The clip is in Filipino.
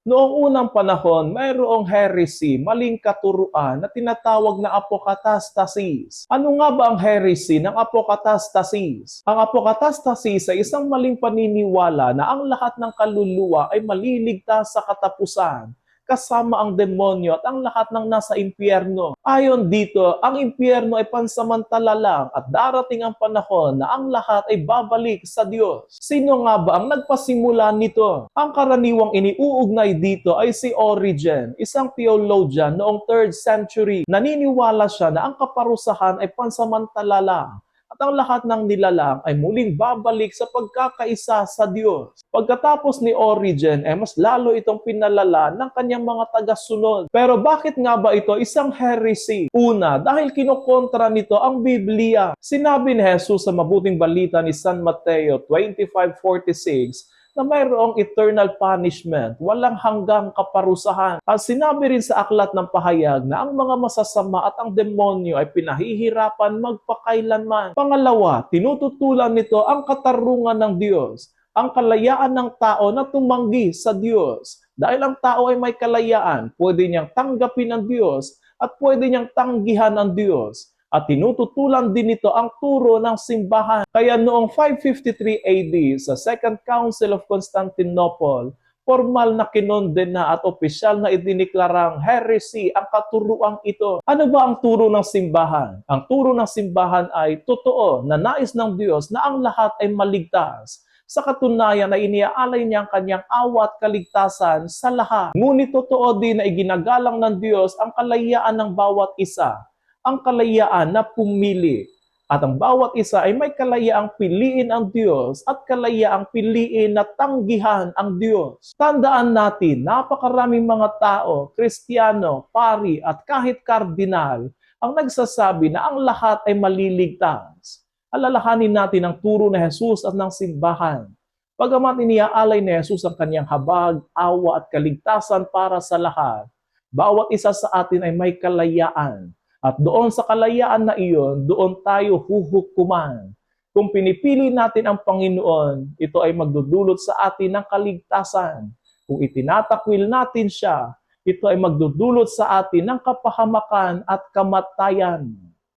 Noong unang panahon, mayroong heresy, maling katuruan na tinatawag na apokatastasis. Ano nga ba ang heresy ng apokatastasis? Ang apokatastasis ay isang maling paniniwala na ang lahat ng kaluluwa ay maliligtas sa katapusan, kasama ang demonyo at ang lahat ng nasa impyerno. Ayon dito, ang impyerno ay pansamantala lang at darating ang panahon na ang lahat ay babalik sa Diyos. Sino nga ba ang nagpasimula nito? Ang karaniwang iniuugnay dito ay si Origen, isang theologian noong 3rd century. Naniniwala siya na ang kaparusahan ay pansamantala lang at ang lahat ng nilalang ay muling babalik sa pagkakaisa sa Diyos. Pagkatapos ni Origen, mas lalo itong pinalala ng kanyang mga tagasunod. Pero bakit nga ba ito isang heresy? Una, dahil kinokontra nito ang Biblia. Sinabi ni Jesus sa mabuting balita ni San Mateo 25:46, na mayroong eternal punishment, walang hanggang kaparusahan. At sinabi rin sa aklat ng pahayag na ang mga masasama at ang demonyo ay pinahihirapan magpakailanman. Pangalawa, tinututulan nito ang katarungan ng Diyos, ang kalayaan ng tao na tumanggi sa Diyos. Dahil ang tao ay may kalayaan, pwede niyang tanggapin ang Diyos at pwede niyang tanggihan ang Diyos. At tinututulan din nito ang turo ng simbahan. Kaya noong 553 AD sa Second Council of Constantinople, formal na kinondena at opisyal na idiniklarang heresy ang katuruang ito. Ano ba ang turo ng simbahan? Ang turo ng simbahan ay totoo na nais ng Diyos na ang lahat ay maligtas. Sa katunayan na iniaalay niya ang kanyang awa at kaligtasan sa lahat. Ngunit totoo din na iginagalang ng Diyos ang kalayaan ng bawat isa, ang kalayaan na pumili. At ang bawat isa ay may kalayaang piliin ang Diyos at kalayaang piliin na tanggihan ang Diyos. Tandaan natin, napakaraming mga tao, Kristiyano, pari at kahit kardinal ang nagsasabi na ang lahat ay maliligtas. Alalahanin natin ang turo ni Jesus at ng simbahan. Bagamat iniaalay ni Jesus ang kanyang habag, awa at kaligtasan para sa lahat, bawat isa sa atin ay may kalayaan. At doon sa kalayaan na iyon, doon tayo huhukuman. Kung pinipili natin ang Panginoon, ito ay magdudulot sa atin ng kaligtasan. Kung itinatakwil natin siya, ito ay magdudulot sa atin ng kapahamakan at kamatayan.